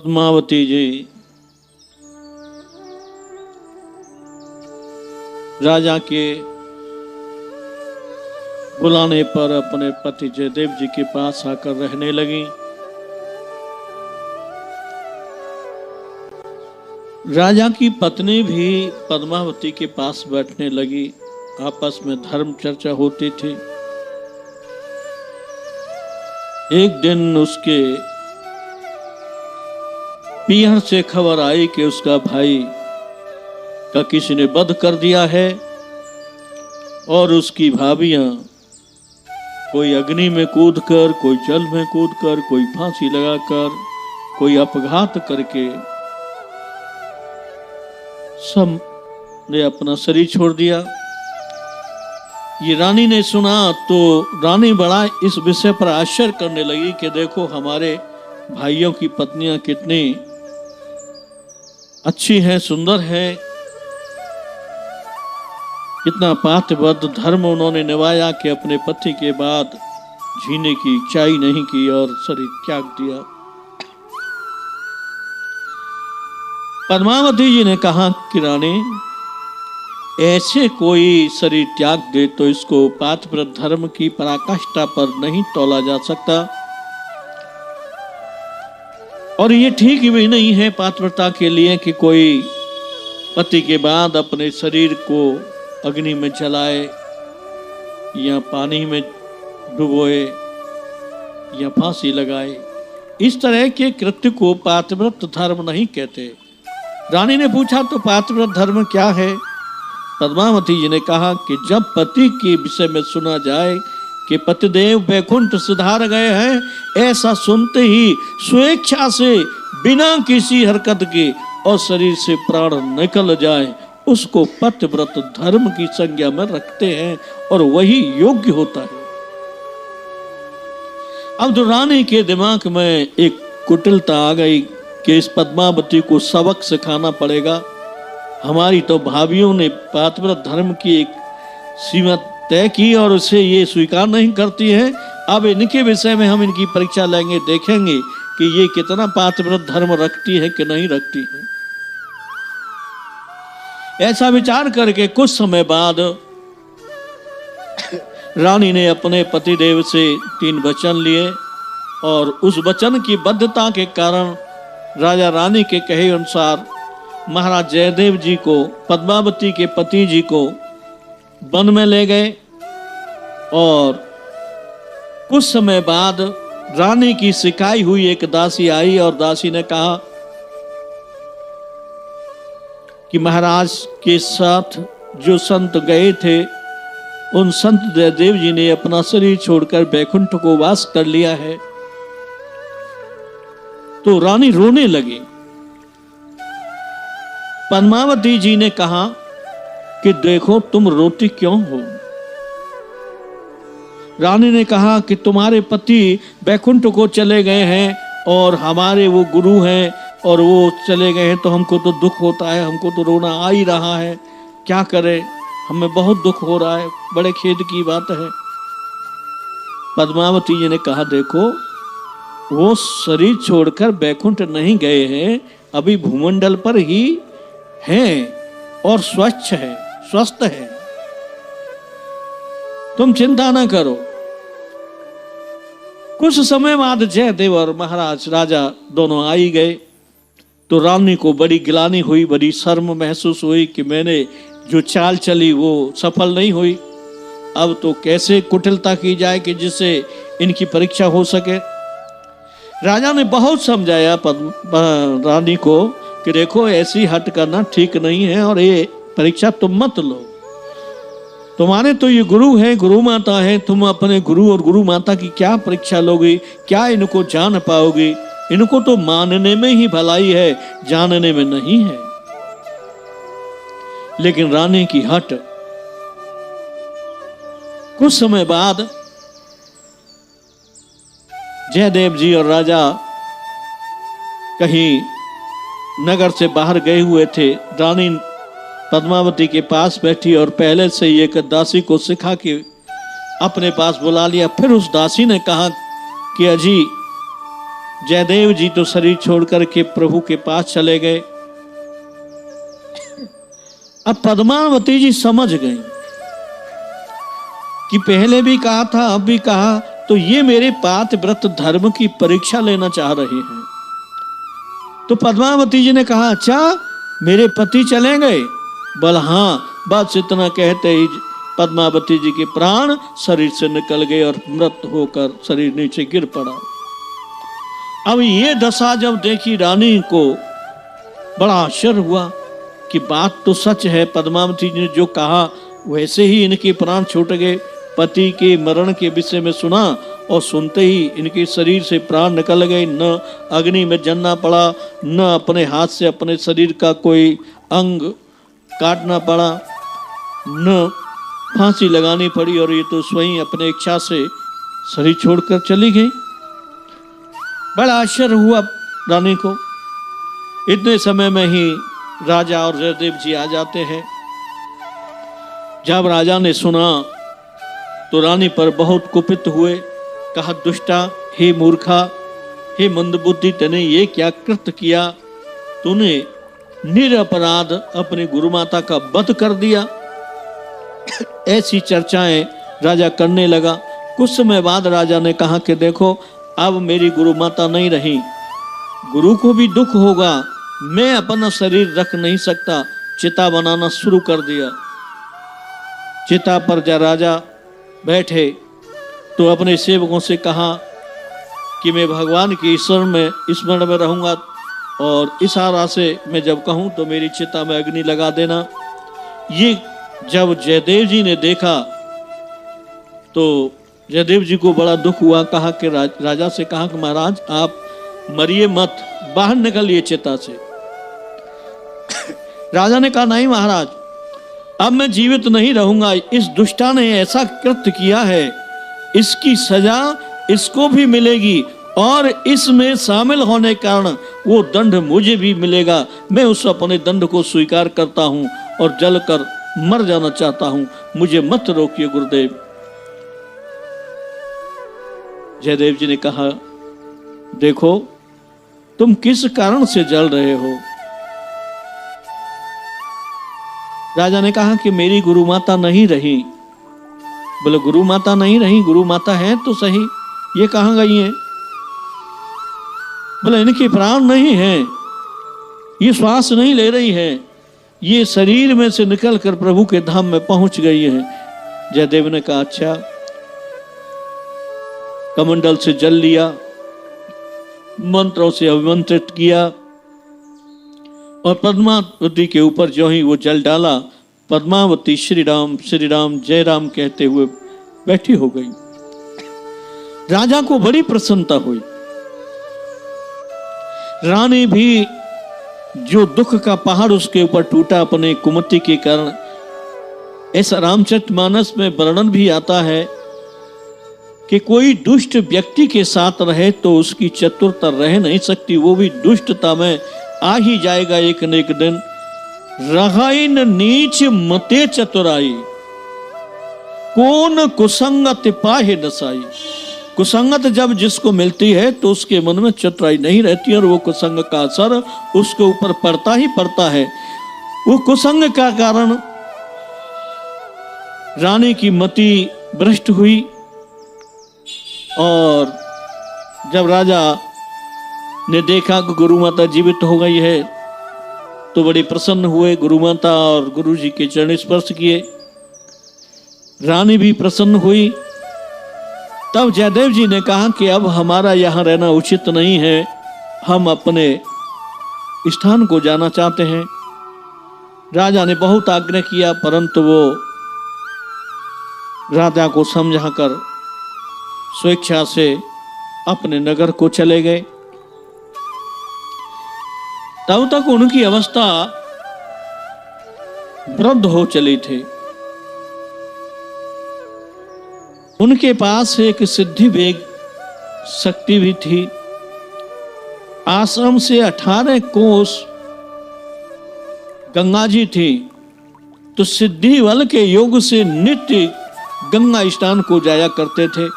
पद्मावती जी राजा के बुलाने पर अपने पति जयदेव जी के पास आकर रहने लगी। राजा की पत्नी भी पद्मावती के पास बैठने लगी। आपस में धर्म चर्चा होती थी। एक दिन उसके पियर से खबर आई कि उसका भाई का किसी ने वध कर दिया है और उसकी भाभियां कोई अग्नि में कूदकर, कोई जल में कूदकर, कोई फांसी लगाकर, कोई अपघात करके सब ने अपना शरीर छोड़ दिया। ये रानी ने सुना तो रानी बड़ा इस विषय पर आश्चर्य करने लगी कि देखो हमारे भाइयों की पत्नियां कितनी अच्छी हैं, सुंदर हैं, कितना पातिव्रत धर्म उन्होंने निभाया कि अपने पति के बाद जीने की इच्छा ही नहीं की और शरीर त्याग दिया। पद्मावती जी ने कहा कि रानी, ऐसे कोई शरीर त्याग दे तो इसको पातिव्रत धर्म की पराकाष्ठा पर नहीं तौला जा सकता और ये ठीक भी नहीं है पातिव्रता के लिए कि कोई पति के बाद अपने शरीर को अग्नि में जलाए या पानी में डुबोए या फांसी लगाए। इस तरह के कृत्य को पातिव्रत धर्म नहीं कहते। रानी ने पूछा तो पातिव्रत धर्म क्या है? पद्मावती जी ने कहा कि जब पति के विषय में सुना जाए कि पतिदेव वैकुंठ सिधार गए हैं, ऐसा सुनते ही स्वेच्छा से बिना किसी हरकत के और शरीर से प्राण निकल जाए, उसको पतिव्रत धर्म की संज्ञा में रखते हैं और वही योग्य होता है। अब तो रानी के दिमाग में एक कुटिलता आ गई कि इस पद्मावती को सबक सिखाना पड़ेगा। हमारी तो भाभियों ने पातिव्रत धर्म की एक सीमा तय की और उसे ये स्वीकार नहीं करती है। अब इनके विषय में हम इनकी परीक्षा लेंगे, देखेंगे कि ये कितना पातिव्रत धर्म रखती है कि नहीं रखती है। ऐसा विचार करके कुछ समय बाद रानी ने अपने पतिदेव से 3 वचन लिए और उस वचन की बद्धता के कारण राजा रानी के कहे अनुसार महाराज जयदेव जी को, पद्मावती के पति जी को वन में ले गए और कुछ समय बाद रानी की सिखाई हुई एक दासी आई और दासी ने कहा कि महाराज के साथ जो संत गए थे उन संत जयदेव जी ने अपना शरीर छोड़कर बैकुंठ को वास कर लिया है। तो रानी रोने लगी। पद्मावती जी ने कहा कि देखो तुम रोती क्यों हो? रानी ने कहा कि तुम्हारे पति बैकुंठ को चले गए हैं और हमारे वो गुरु हैं और वो चले गए हैं तो हमको तो दुख होता है, हमको तो रोना आ ही रहा है, क्या करें, हमें बहुत दुख हो रहा है, बड़े खेद की बात है। पद्मावती जी ने कहा देखो वो शरीर छोड़कर बैकुंठ नहीं गए हैं, अभी भूमंडल पर ही हैं और स्वच्छ है, स्वस्थ है, तुम चिंता ना करो। कुछ समय बाद जयदेव और महाराज राजा दोनों आई गए तो रानी को बड़ी गिलानी हुई, बड़ी शर्म महसूस हुई कि मैंने जो चाल चली वो सफल नहीं हुई। अब तो कैसे कुटिलता की जाए कि जिससे इनकी परीक्षा हो सके। राजा ने बहुत समझाया रानी को कि देखो ऐसी हट करना ठीक नहीं है और ये परीक्षा तुम मत लो। तुम्हारे तो ये गुरु हैं, गुरु माता हैं, तुम अपने गुरु और गुरु माता की क्या परीक्षा लोगे? क्या इनको जान पाओगे? इनको तो मानने में ही भलाई है, जानने में नहीं है। लेकिन रानी की हट। कुछ समय बाद जयदेव जी और राजा कहीं नगर से बाहर गए हुए थे। रानी पद्मावती के पास बैठी और पहले से ही एक दासी को सिखा के अपने पास बुला लिया। फिर उस दासी ने कहा कि अजी जयदेव जी तो शरीर छोड़कर के प्रभु के पास चले गए। अब पद्मावती जी समझ गई कि पहले भी कहा था अब भी कहा, तो ये मेरे पातिव्रत धर्म की परीक्षा लेना चाह रहे हैं। तो पद्मावती जी ने कहा, अच्छा मेरे पति चले गए? बोला हाँ। बस इतना कहते ही पद्मावती जी के प्राण शरीर से निकल गए और मृत होकर शरीर नीचे गिर पड़ा। अब ये दशा जब देखी रानी को बड़ा आश्चर्य हुआ कि बात तो सच है, पद्मावती जी ने जो कहा वैसे ही इनके प्राण छूट गए। पति के मरण के विषय में सुना और सुनते ही इनके शरीर से प्राण निकल गए। न अग्नि में जलना पड़ा, न अपने हाथ से अपने शरीर का कोई अंग काटना पड़ा, न फांसी लगानी पड़ी, और ये तो स्वयं अपने इच्छा से शरीर छोड़कर चली गई। बड़ा आश्चर्य हुआ रानी को। इतने समय में ही राजा और जयदेव जी आ जाते हैं। जब राजा ने सुना तो रानी पर बहुत कुपित हुए। कहा, दुष्टा, हे मूर्खा, हे मंदबुद्धि, तूने ये क्या कृत्य किया? तूने निरपराध अपनी गुरुमाता का वध कर दिया। ऐसी चर्चाएं राजा करने लगा। कुछ समय बाद राजा ने कहा कि देखो, अब मेरी गुरुमाता नहीं रही, गुरु को भी दुख होगा, मैं अपना शरीर रख नहीं सकता। चिता बनाना शुरू कर दिया। चिता पर जब राजा बैठे तो अपने सेवकों से कहा कि मैं भगवान के ईश्वर में स्मरण में रहूंगा, और इशारा से मैं जब कहूं तो मेरी चिता में अग्नि लगा देना। ये जब जयदेव जी ने देखा तो जयदेव जी को बड़ा दुख हुआ। कहा कि राजा से कहा कि महाराज आप मरिए मत, बाहर निकलिए चिता से। राजा ने कहा, नहीं महाराज, अब मैं जीवित नहीं रहूंगा। इस दुष्टा ने ऐसा कृत्य किया है, इसकी सजा इसको भी मिलेगी, और इसमें शामिल होने के कारण वो दंड मुझे भी मिलेगा। मैं उस अपने दंड को स्वीकार करता हूं और जलकर मर जाना चाहता हूं, मुझे मत रोकिए गुरुदेव। जयदेव जी ने कहा, देखो तुम किस कारण से जल रहे हो? राजा ने कहा कि मेरी गुरु माता नहीं रही। बोले, गुरु माता नहीं रही? गुरु माता है तो सही, ये कहाँ गई है? बोले, इनके प्राण नहीं है, ये श्वास नहीं ले रही है, ये शरीर में से निकलकर प्रभु के धाम में पहुंच गई है। जयदेव ने कहा, अच्छा। कमंडल से जल लिया, मंत्रों से अभिमंत्रित किया, और पद्मावती के ऊपर जो ही वो जल डाला, पद्मावती श्री राम जय राम कहते हुए बैठी हो गई। राजा को बड़ी प्रसन्नता हुई। रानी भी, जो दुख का पहाड़ उसके ऊपर टूटा अपने कुमति के कारण, ऐसा रामचरितमानस में वर्णन भी आता है कि कोई दुष्ट व्यक्ति के साथ रहे तो उसकी चतुरता रह नहीं सकती, वो भी दुष्टता में आ ही जाएगा एक न एक दिन। रहाइन नीच मते चतुराई, कौन कुसंगत पाहे नसाई। कुसंगत जब जिसको मिलती है तो उसके मन में चतुराई नहीं रहती, और वो कुसंग का असर उसके ऊपर पड़ता ही पड़ता है। वो कुसंग का कारण रानी की मति भ्रष्ट हुई, और जब राजा ने देखा कि गुरु माता जीवित हो गई है तो बड़ी प्रसन्न हुए। गुरु माता और गुरु जी के चरण स्पर्श किए। रानी भी प्रसन्न हुई। तब जयदेव जी ने कहा कि अब हमारा यहाँ रहना उचित नहीं है, हम अपने स्थान को जाना चाहते हैं। राजा ने बहुत आग्रह किया, परंतु वो राजा को समझाकर स्वेच्छा से अपने नगर को चले गए। तब तक उनकी अवस्था वृद्ध हो चली थी। उनके पास एक सिद्धि वेग शक्ति भी थी। आश्रम से 18 कोस गंगा जी थी, तो सिद्धि बल के योग से नित्य गंगा स्नान को जाया करते थे।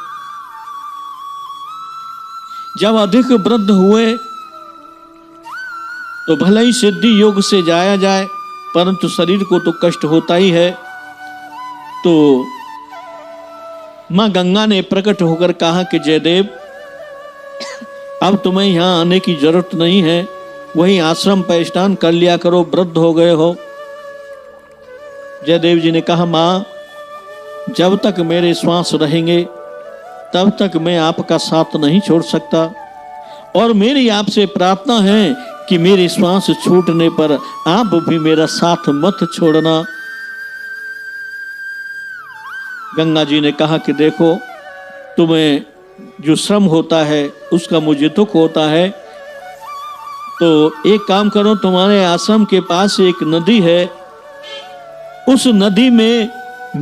जब अधिक वृद्ध हुए तो भले ही सिद्धि योग से जाया जाए, परंतु शरीर को तो कष्ट होता ही है। तो मां गंगा ने प्रकट होकर कहा कि जयदेव, अब तुम्हें यहां आने की जरूरत नहीं है, वहीं आश्रम पर स्नान कर लिया करो, वृद्ध हो गए हो। जयदेव जी ने कहा, मां, जब तक मेरे श्वास रहेंगे तब तक मैं आपका साथ नहीं छोड़ सकता, और मेरी आपसे प्रार्थना है कि मेरी श्वास छूटने पर आप भी मेरा साथ मत छोड़ना। गंगा जी ने कहा कि देखो, तुम्हें जो श्रम होता है उसका मुझे दुख होता है, तो एक काम करो, तुम्हारे आश्रम के पास एक नदी है, उस नदी में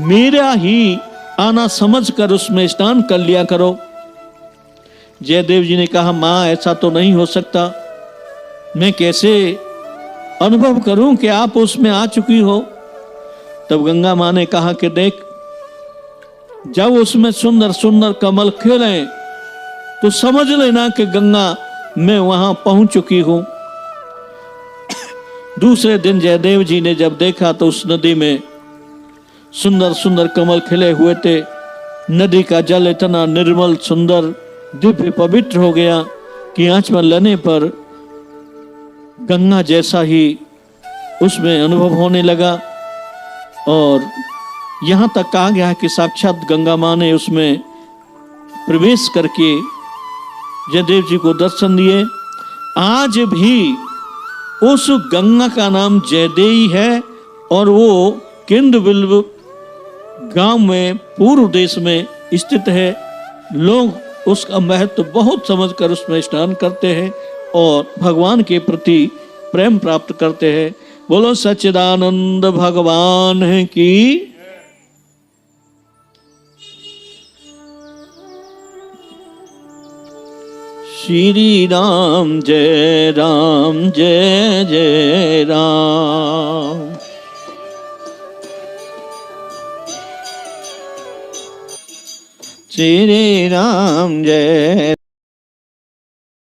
मेरा ही आना समझकर उसमें स्नान कर लिया करो। जयदेव जी ने कहा, मां, ऐसा तो नहीं हो सकता, मैं कैसे अनुभव करूं कि आप उसमें आ चुकी हो। तब गंगा मां ने कहा कि देख, जब उसमें सुंदर सुंदर कमल खिले तो समझ लेना कि गंगा मैं वहां पहुंच चुकी हूं। दूसरे दिन जयदेव जी ने जब देखा तो उस नदी में सुंदर सुंदर कमल खिले हुए थे। नदी का जल इतना निर्मल, सुंदर, दिव्य, पवित्र हो गया कि आंच में लेने पर गंगा जैसा ही उसमें अनुभव होने लगा। और यहाँ तक कहा गया कि साक्षात गंगा माँ ने उसमें प्रवेश करके जयदेव जी को दर्शन दिए। आज भी उस गंगा का नाम जयदेवी है और वो किंडबिल्व गांव में पूर्व देश में स्थित है। लोग उसका महत्व बहुत समझकर उसमें स्नान करते हैं और भगवान के प्रति प्रेम प्राप्त करते हैं। बोलो सच्चिदानंद भगवान की। श्री राम जय राम, जय जय राम। श्री राम जय